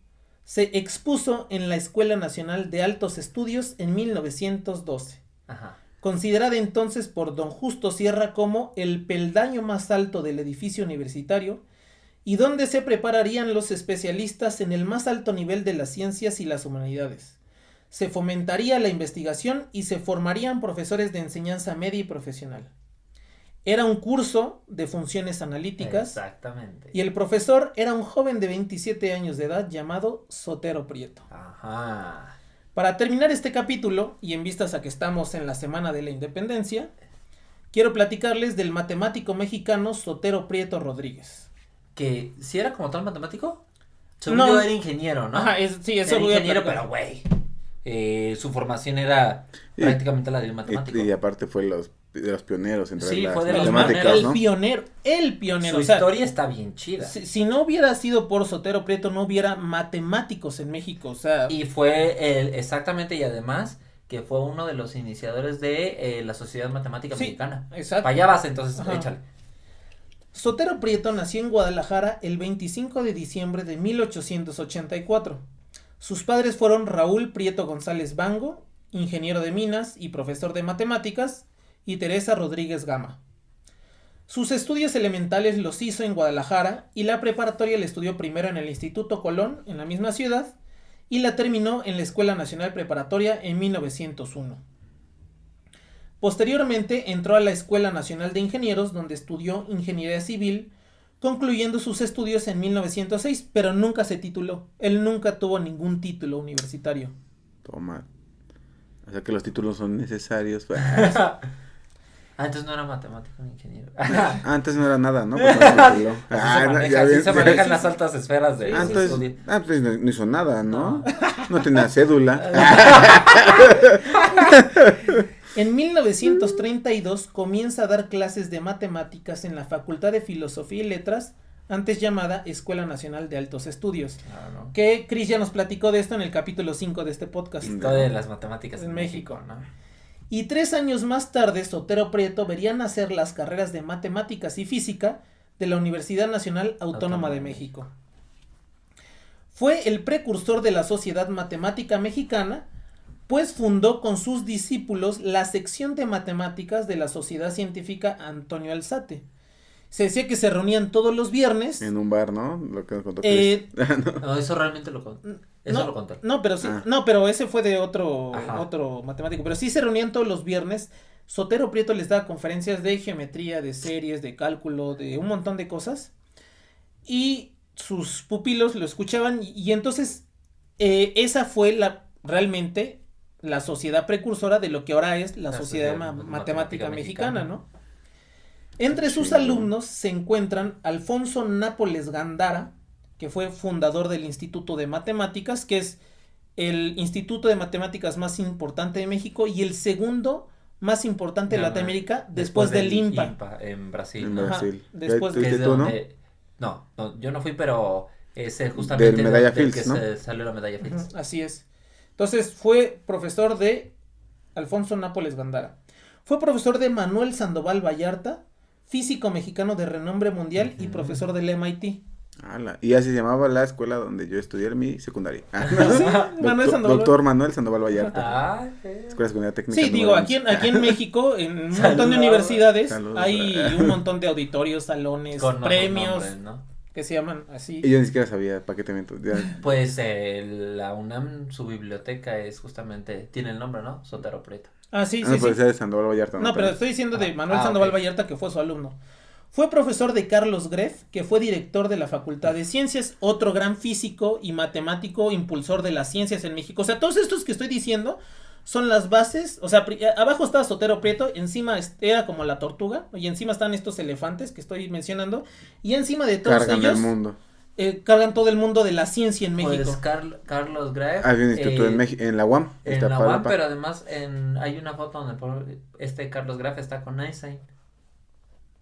se expuso en la Escuela Nacional de Altos Estudios en 1912, Ajá. considerada entonces por don Justo Sierra como el peldaño más alto del edificio universitario y donde se prepararían los especialistas en el más alto nivel de las ciencias y las humanidades. Se fomentaría la investigación y se formarían profesores de enseñanza media y profesional. Era un curso de funciones analíticas Exactamente. y el profesor era un joven de 27 años de edad llamado Sotero Prieto. Ajá. Para terminar este capítulo, y en vistas a que estamos en la Semana de la Independencia, quiero platicarles del matemático mexicano Sotero Prieto Rodríguez. Que si era como tal matemático, según No. yo era ingeniero, ¿no? Ajá, sí, eso Era voy a ingeniero, platicar. pero güey, su formación era Sí. prácticamente la del matemático. Y aparte fue los de los pioneros entre Sí, las fue de los matemáticas, pioneros. ¿no? El pionero. Su O sea, historia está bien chida. si no hubiera sido por Sotero Prieto, no hubiera matemáticos en México. O sea, Y fue exactamente, y además que fue uno de los iniciadores de la Sociedad Matemática Sí, Mexicana. exacto. Para allá vas, entonces, Ajá. échale. Sotero Prieto nació en Guadalajara el 25 de diciembre de 1884. Sus padres fueron Raúl Prieto González Bango, ingeniero de minas y profesor de matemáticas, y Teresa Rodríguez Gama. Sus estudios elementales los hizo en Guadalajara y la preparatoria la estudió primero en el Instituto Colón, en la misma ciudad, y la terminó en la Escuela Nacional Preparatoria en 1901. Posteriormente entró a la Escuela Nacional de Ingenieros, donde estudió Ingeniería Civil, concluyendo sus estudios en 1906, pero nunca se tituló. Él nunca tuvo ningún título universitario. Toma. O sea que los títulos son necesarios. Antes no era matemático ni ingeniero. Antes no era nada, ¿no? Pues no se tituló. Así se manejan las altas esferas de Antes estudio. no hizo nada, ¿no? No tenía cédula. En 1932 comienza a dar clases de matemáticas en la Facultad de Filosofía y Letras, antes llamada Escuela Nacional de Altos Estudios. Ah, ¿no? Que Chris ya nos platicó de esto en el capítulo 5 de este podcast. Historia de las matemáticas En en México. México, ¿no? Y 3 años más tarde, Sotero Prieto vería nacer las carreras de Matemáticas y Física de la Universidad Nacional Autónoma de México. Fue el precursor de la Sociedad Matemática Mexicana, pues fundó con sus discípulos la sección de matemáticas de la Sociedad Científica Antonio Alzate. Se decía que se reunían todos los viernes. En un bar, ¿no? Lo que nos contó Chris. No, eso realmente lo contó. Eso no, lo contó. No, pero sí, Ah. no, pero ese fue de otro Ajá. matemático. Pero sí se reunían todos los viernes. Sotero Prieto les daba conferencias de geometría, de series, de cálculo, de un montón de cosas. Y sus pupilos lo escuchaban. Y entonces, esa fue realmente la sociedad precursora de lo que ahora es la Sociedad Matemática Mexicana, ¿no? Entre sus alumnos se encuentran Alfonso Nápoles Gándara, que fue fundador del Instituto de Matemáticas, que es el instituto de matemáticas más importante de México y el segundo más importante de Latinoamérica después del INPA. En Brasil. En Ajá, Brasil. después ¿Ya Que es tuviste de tú, no? donde- no, yo no fui, pero es justamente Del Medalla del Fields, que ¿no? se salió la medalla Fields. Ujú, así es. Entonces fue profesor de Alfonso Nápoles Gándara. Fue profesor de Manuel Sandoval Vallarta, físico mexicano de renombre mundial y profesor del MIT. Ala, y así se llamaba la escuela donde yo estudié mi secundaria. Manuel Sandoval. Doctor Manuel Sandoval Vallarta. Ah, Escuela Secundaria Técnica. Sí, digo, número aquí 11. en México, en un montón de Saludos. universidades, Saludos. hay un montón de auditorios, salones, con otros premios, nombres, ¿no? que se llaman así. Y yo ni siquiera sabía para qué te miento. Ya. Pues la UNAM, su biblioteca es justamente, tiene el nombre, ¿no? Sotero Prieto. Ah, sí, Ah, sí, puede sí. ser de Sandoval Vallarta. No, pero estoy diciendo de Manuel Ah, Sandoval ok. Vallarta, que fue su alumno. Fue profesor de Carlos Greff, que fue director de la Facultad de Ciencias, otro gran físico y matemático, impulsor de las ciencias en México. O sea, todos estos que estoy diciendo son las bases. O sea, abajo estaba Sotero Prieto, encima era como la tortuga, y encima están estos elefantes que estoy mencionando, y encima de todos Cargan ellos el mundo. cargan todo el mundo de la ciencia en México. Pues Carlos Greff. Había un instituto en México, en la UAM. En la UAM, Iztapalapa. pero además hay una foto donde Carlos Greff está con Einstein.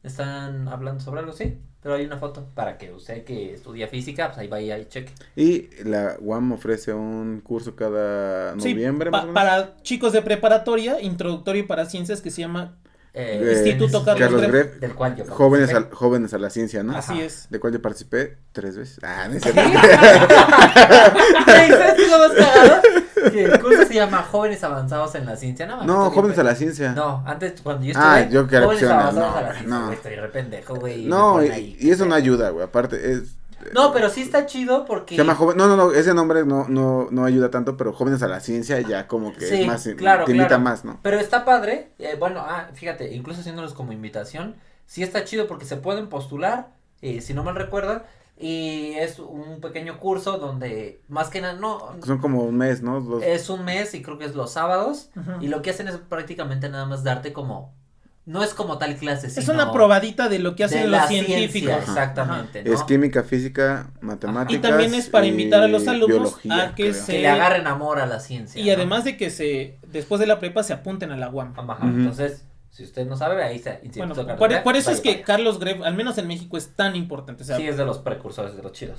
Están hablando sobre algo, sí, pero hay una foto para que usted que estudia física, pues ahí vaya y cheque. Y la UAM ofrece un curso cada Sí, noviembre, más o menos. para chicos de preparatoria, introductorio para ciencias, que se llama Instituto Carlos Carlos Greff. Greff. Del cual yo Jóvenes a la ciencia, ¿no? Así es. De cual yo participé 3 veces. Ah, no es cierto. Ay, ¿sabes qué es lo más cagado? Que el curso se llama Jóvenes Avanzados en la Ciencia. No, Jóvenes a la Ciencia. No, antes cuando yo estuve. Ah, yo que era Jóvenes opcional, Avanzados no, a la Ciencia. no. Güey, estoy re pendejo, güey. No, me ponen ahí. y eso no ayuda, güey. Aparte, es. No, pero sí está chido porque. Se llama joven. No, ese nombre no ayuda tanto, pero Jóvenes a la Ciencia ya como que Sí, es más. claro, te invita claro. más, ¿no? Pero está padre. Bueno, fíjate, incluso haciéndolos como invitación. Sí está chido porque se pueden postular. Si no mal recuerdan. Y es un pequeño curso donde más que nada no. Son como un mes, ¿no? Es un mes y creo que es los sábados. Ujú. Y lo que hacen es prácticamente nada más darte como. No es como tal clase, Es sino una probadita de lo que de hacen la los científicos. ciencia, exactamente, ¿no? Es química, física, matemáticas. Y también es para invitar a los alumnos biología, a que creo. se- Que le agarren amor a la ciencia. Y ¿no? además de que después de la prepa se apunten a la UAM. Ajá, Ujú. entonces, Si usted no sabe, ahí está. Bueno, Instituto por Carlos eso es Greff, que vaya. Carlos Greff, al menos en México, es tan importante. O sea, Sí, es de los precursores, de los chidos.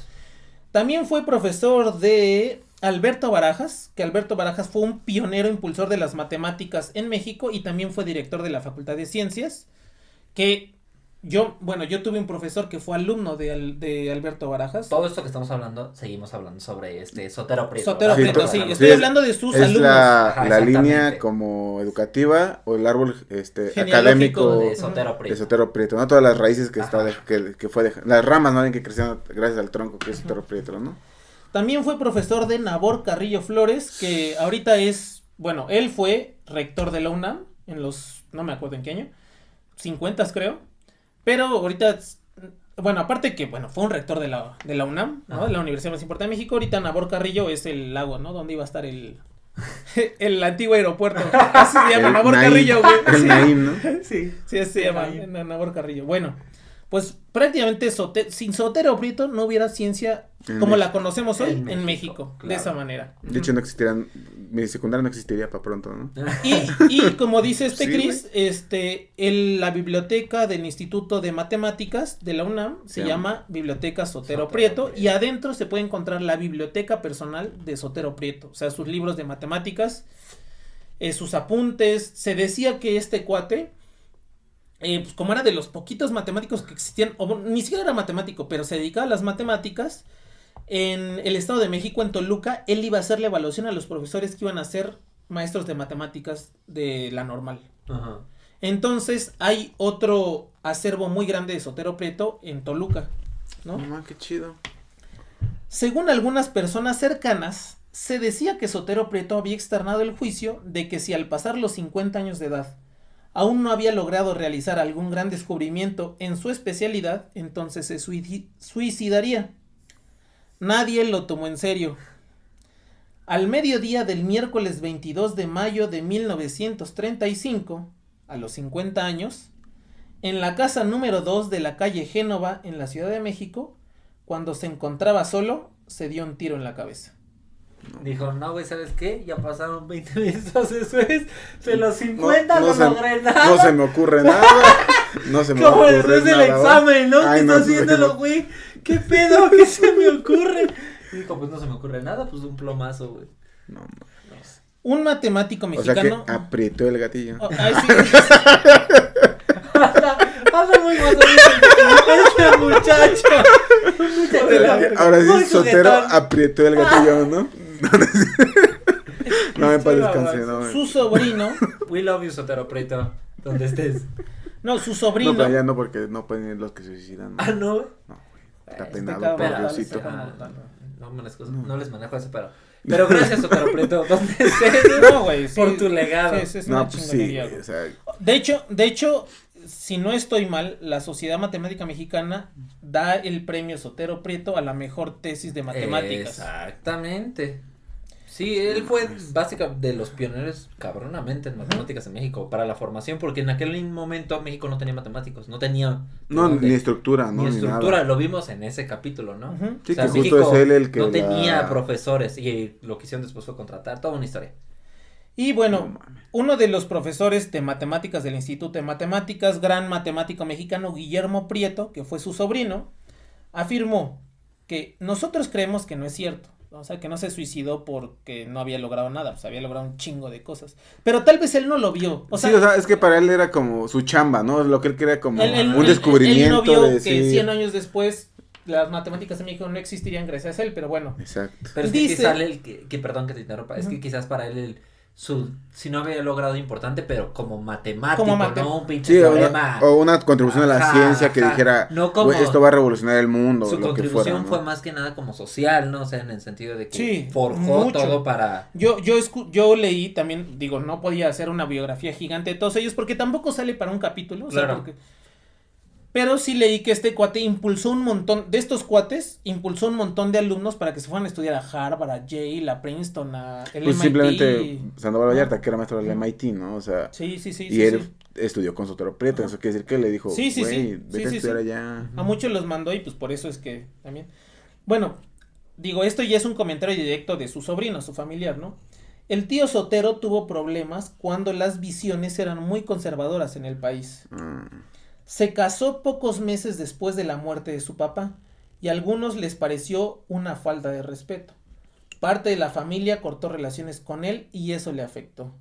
también fue profesor de Alberto Barajas, que Alberto Barajas fue un pionero impulsor de las matemáticas en México y también fue director de la Facultad de Ciencias, que yo tuve un profesor que fue alumno de Alberto Barajas. Todo esto que estamos hablando, seguimos hablando sobre Sotero Prieto. Sotero ¿verdad? Prieto, sí, sí, estoy es- hablando de sus Es alumnos. la Ajá, línea exactamente. como educativa o el árbol Genealógico académico De Sotero Prieto. de Sotero Prieto, ¿no? Todas las raíces que Ajá. que fue las ramas, ¿no? Que crecieron gracias al tronco que es Sotero Prieto, ¿no? También fue profesor de Nabor Carrillo Flores, que ahorita él fue rector de la UNAM no me acuerdo en qué año, 50 creo, pero ahorita, aparte que, fue un rector de la UNAM, ¿no? Ajá. De la Universidad más importante de México. Ahorita Nabor Carrillo es el lago, ¿no? Donde iba a estar el antiguo aeropuerto. Así se llama, El Nabor Naim, Carrillo, güey. El Sí. Naim, ¿no? Sí, así se llama, Naim. Nabor Carrillo. Bueno, pues prácticamente sin Sotero Prieto no hubiera ciencia En como la México. conocemos hoy En en México, México, de claro. esa manera. De hecho, no existirían, mi secundaria no existiría para pronto, ¿no? Y como dice Sí, Chris, la biblioteca del Instituto de Matemáticas de la UNAM se Sí. llama Biblioteca Sotero Sotero Prieto, Prieto. y adentro se puede encontrar la biblioteca personal de Sotero Prieto, o sea, sus libros de matemáticas, sus apuntes. Se decía que este cuate, pues como era de los poquitos matemáticos que existían, o ni siquiera era matemático, pero se dedicaba a las matemáticas, en el Estado de México, en Toluca, él iba a hacer la evaluación a los profesores que iban a ser maestros de matemáticas de la normal. Ajá. Entonces hay otro acervo muy grande de Sotero Prieto en Toluca, ¿no? No, qué chido. Según algunas personas cercanas, se decía que Sotero Prieto había externado el juicio de que si al pasar los 50 años de edad aún no había logrado realizar algún gran descubrimiento en su especialidad, entonces se suicidaría. Nadie lo tomó en serio. Al mediodía del miércoles 22 de mayo de 1935, a los 50 años, en la casa número 2 de la calle Génova, en la Ciudad de México, cuando se encontraba solo, se dio un tiro en la cabeza. Dijo, no, güey, ¿sabes qué? Ya pasaron 20 minutos después de los 50, no, no se- logré nada. No se me ocurre nada. No se me Como ocurre después del nada. examen, ¿no? Ay, Que no, está haciéndolo, güey. ¿Qué pedo? ¿Qué se me ocurre? Y dijo, pues no se me ocurre nada, pues un plomazo, güey. No, Un matemático o sea que mexicano. apretó el gatillo. Oh, ay, sí. Anda muy mazadito este muchacho. Ahora sí, Muy Sotero juguetón. apretó el gatillo, ¿no? No me parece descanse, no. Su sobrino. We love you, Sotero Prieto. Donde estés. No, su No, sobrino. pero ya no, porque no pueden ir los que se suicidan. Ah, no, güey. No, güey. Está Es penado pecado por mortal, Diosito. es pecado mortal. No les manejo eso, pero gracias, Sotero Prieto. Donde estés. No, güey, sí, Por tu legado. sí, es No, una pues sí, chingonería, güey, güey. o sea, De hecho, si no estoy mal, la Sociedad Matemática Mexicana da el premio Sotero Prieto a la mejor tesis de matemáticas. Exactamente. Sí, él fue básicamente de los pioneros cabronamente en matemáticas en México para la formación, porque en aquel momento México no tenía matemáticos, no tenía no, dónde- ni estructura, ¿no? ni Ni estructura, nada. lo vimos en ese capítulo, ¿no? Ujú. Sí, O sea, que justo México es él el que no la- tenía profesores y lo que hicieron después fue contratar, toda una historia. Y No bueno, mames. uno de los profesores de matemáticas del Instituto de Matemáticas, gran matemático mexicano Guillermo Prieto, que fue su sobrino, afirmó que nosotros creemos que no es cierto. O sea, que no se suicidó porque no había logrado nada, pues había logrado un chingo de cosas. Pero tal vez él no lo vio. O sea, Sí, o sea, es que para él era como su chamba, ¿no? Lo que él quería como él un descubrimiento él no vio de que decir- 100 años después las matemáticas en México no existirían gracias a él, pero bueno. Exacto. Pero es que Dice- quizás perdón que te interrumpa, es que Ujú. quizás para él si no había logrado importante, pero como matemático, Como no un pinche Sí, teorema. o una contribución a la Ajá, ciencia que ajá. dijera, No como- "Güey, esto va a revolucionar el mundo, Su lo que contribución fuera, ¿no? fue más que nada como social, ¿no? O sea, en el sentido de que Sí, forjó mucho. todo para... Yo leí también, digo, no podía hacer una biografía gigante de todos ellos porque tampoco sale para un capítulo, o sea, Claro. pero sí leí que este cuate impulsó un montón, de estos cuates, impulsó un montón de alumnos para que se fueran a estudiar a Harvard, a Yale, a Princeton, a el Pues MIT. simplemente Sandoval Ajá. Vallarta, que era maestro del MIT, ¿no? O sea, Sí, sí, sí. y sí, él sí. estudió con Sotero Prieto, Ajá. eso quiere decir que le dijo, Sí, sí, güey, sí. vete Sí, a sí, estudiar sí. allá. A muchos los mandó y pues por eso es que también. Bueno, digo, esto ya es un comentario directo de su sobrino, su familiar, ¿no? El tío Sotero tuvo problemas cuando las visiones eran muy conservadoras en el país. Se casó pocos meses después de la muerte de su papá y a algunos les pareció una falta de respeto. Parte de la familia cortó relaciones con él y eso le afectó.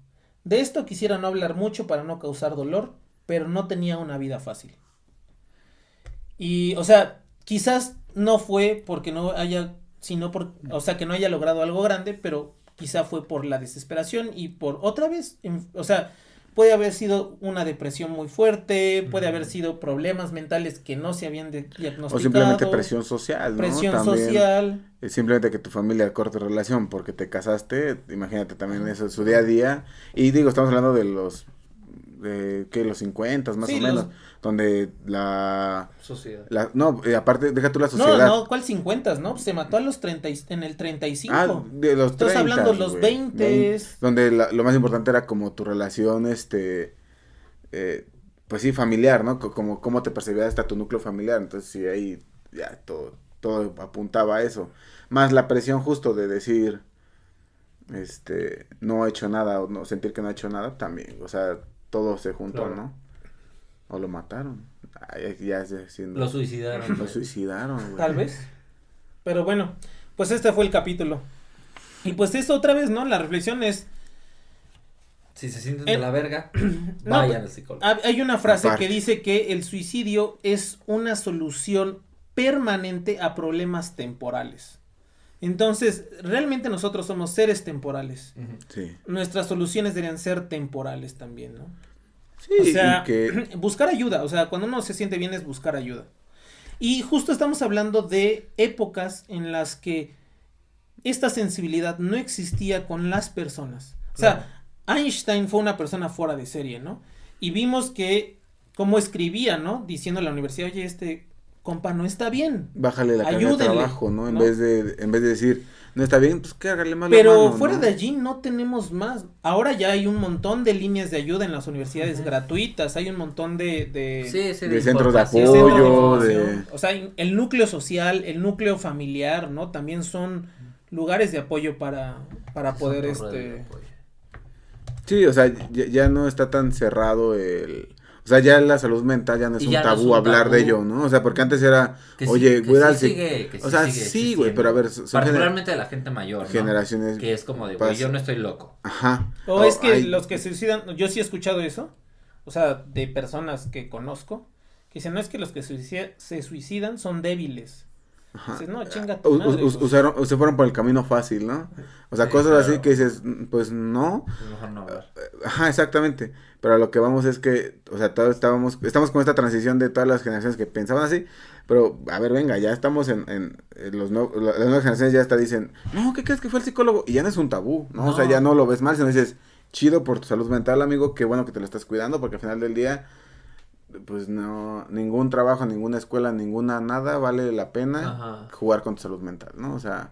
De esto quisiera no hablar mucho para no causar dolor, pero no tenía una vida fácil. Y, o sea, quizás no fue porque no haya, o sea, que no haya logrado algo grande, pero quizá fue por la desesperación y por otra vez, o sea, puede haber sido una depresión muy fuerte, puede haber sido problemas mentales que no se habían diagnosticado. O simplemente presión social, ¿no? Presión También, social. simplemente que tu familia corte relación porque te casaste, imagínate también eso, su día a día. Y digo, estamos hablando de los 50 más Sí, o menos, donde la Sociedad. no, aparte, deja tú la sociedad. No, ¿cuál 50, no? Se mató a los 30, en el 35. Ah, de los 30. Estás hablando de los 20. Donde lo más importante era como tu relación, pues sí, familiar, ¿no? Como cómo te percibía hasta tu núcleo familiar. Entonces sí, ahí ya todo apuntaba a eso. Más la presión justo de decir, no he hecho nada, o no sentir que no he hecho nada, también, o sea, todo se juntó, Claro. ¿no? O lo mataron. Ay, ya siendo... Lo suicidaron. Lo suicidaron, güey. Tal vez. Pero bueno, pues este fue el capítulo. Y pues eso otra vez, ¿no? La reflexión es... Si se sienten de la verga, No, vayan al psicólogo. Hay una frase Aparte. que dice que el suicidio es una solución permanente a problemas temporales. Entonces, realmente nosotros somos seres temporales. Ujú. Sí. Nuestras soluciones deberían ser temporales también, ¿no? Sí, O sea, y que... buscar ayuda, o sea, cuando uno se siente bien es buscar ayuda. Y justo estamos hablando de épocas en las que esta sensibilidad no existía con las personas. O sea, Einstein fue una persona fuera de serie, ¿no? Y vimos que, como escribía, ¿no? Diciendo a la universidad, oye, compa no está bien. Bájale la carga de Ayúdenle, trabajo, ¿no? En ¿no? vez de decir, no está bien, pues cárgale más la Pero mano, fuera ¿no? de allí no tenemos más. Ahora ya hay un montón de líneas de ayuda en las universidades gratuitas, hay un montón de Sí, sí, de centros de información. centros de apoyo, información. O sea, el núcleo social, el núcleo familiar, ¿no? También son lugares de apoyo para poder Son redes de apoyo. Sí, o sea, ya no está tan cerrado o sea, ya la salud mental ya no es Y un ya no es tabú un hablar de tabú. ello, ¿no? O sea, porque antes era, Que sí- oye, que voy a ir sí al sigue- que o sea, sigue sí, güey, existiendo. pero a ver, son Particularmente de la gente mayor, ¿no? generaciones... Que es como de, güey, yo no estoy loco. Ajá. O es que hay- los que se suicidan, yo sí he escuchado eso, o sea, de personas que conozco, que dicen, no es que los que se suicidan son débiles. Ajá. Dices, no, chinga tu madre, pues. Se fueron por el camino fácil, ¿no? O sea, Sí, cosas claro. así que dices, pues no. Pues mejor no hablar. Ajá, exactamente. Pero a lo que vamos es que, o sea, todos estamos con esta transición de todas las generaciones que pensaban así. Pero, a ver, venga, ya estamos en las nuevas generaciones ya hasta dicen, no, ¿qué crees que fue el psicólogo? Y ya no es un tabú, ¿no? O sea, No. ya no lo ves mal, sino dices, chido por tu salud mental, amigo, qué bueno que te lo estás cuidando, porque al final del día, pues no, ningún trabajo, ninguna escuela, ninguna nada vale la pena Ajá. jugar con tu salud mental, ¿no? O sea,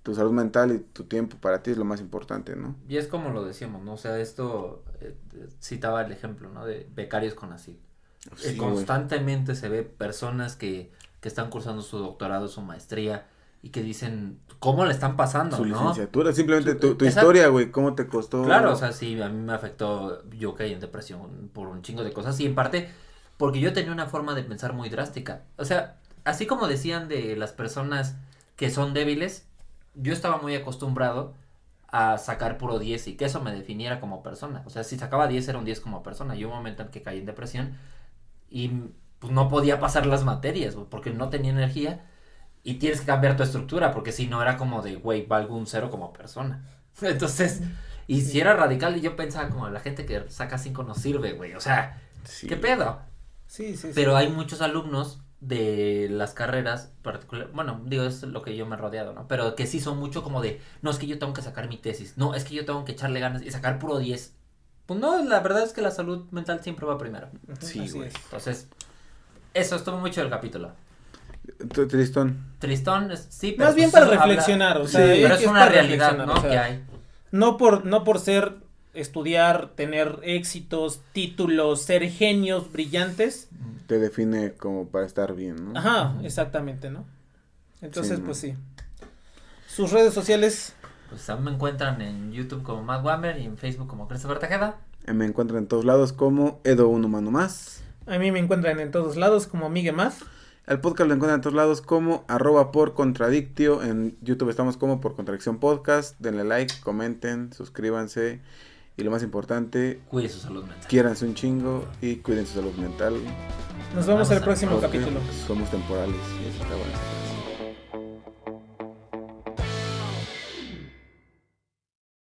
tu salud mental y tu tiempo para ti es lo más importante, ¿no? Y es como lo decíamos, ¿no? O sea, esto citaba el ejemplo, ¿no? De becarios con asilo. Sí, güey. Constantemente se ve personas que están cursando su doctorado, su maestría, y que dicen, ¿cómo le están pasando, Su no? licenciatura, simplemente tu Exacto. historia, güey, cómo te costó. Claro, o sea, sí, a mí me afectó, yo caí en depresión por un chingo de cosas, y en parte porque yo tenía una forma de pensar muy drástica. O sea, así como decían de las personas que son débiles, yo estaba muy acostumbrado a sacar puro 10 y que eso me definiera como persona. O sea, si sacaba 10 era un 10 como persona. Y hubo un momento en que caí en depresión y pues no podía pasar las materias, güey, porque no tenía energía y tienes que cambiar tu estructura, porque si no era como de, güey, valgo un 0 como persona. Entonces, y si era radical y yo pensaba como la gente que saca 5 no sirve, güey. O sea, Sí. ¿qué pedo? Sí, sí, sí. Pero hay muchos alumnos de las carreras particular, bueno, digo, es lo que yo me he rodeado, ¿no? Pero que sí son mucho como de, no, es que yo tengo que sacar mi tesis, no, es que yo tengo que echarle ganas y sacar puro 10. Pues no, la verdad es que la salud mental siempre va primero. Ujú, Sí, así güey. es. Entonces, eso estuvo mucho el capítulo. Tristón. Tristón, sí, pero Más bien pues para eso reflexionar, o Sí, sea, pero es una para realidad, reflexionar, ¿no? o sea, Que hay. No por ser, estudiar, tener éxitos, títulos, ser genios brillantes. Te define como para estar bien, ¿no? Ajá, exactamente, ¿no? Entonces, Sí, no. pues sí. Sus redes sociales. Pues aún me encuentran en YouTube como Matt Wammer y en Facebook como Christopher Tejeda. Me encuentran en todos lados como Edo Un Humano Más. A mí me encuentran en todos lados como Migue Más. El podcast lo encuentran en todos lados como @porcontradictio. En YouTube estamos como Por Contradicción Podcast. Denle like, comenten, suscríbanse. Y lo más importante, Cuide su salud mental. quiéranse un chingo y cuiden su salud mental. Nos vemos el Vamos a- próximo Porque capítulo. somos temporales y eso está bueno.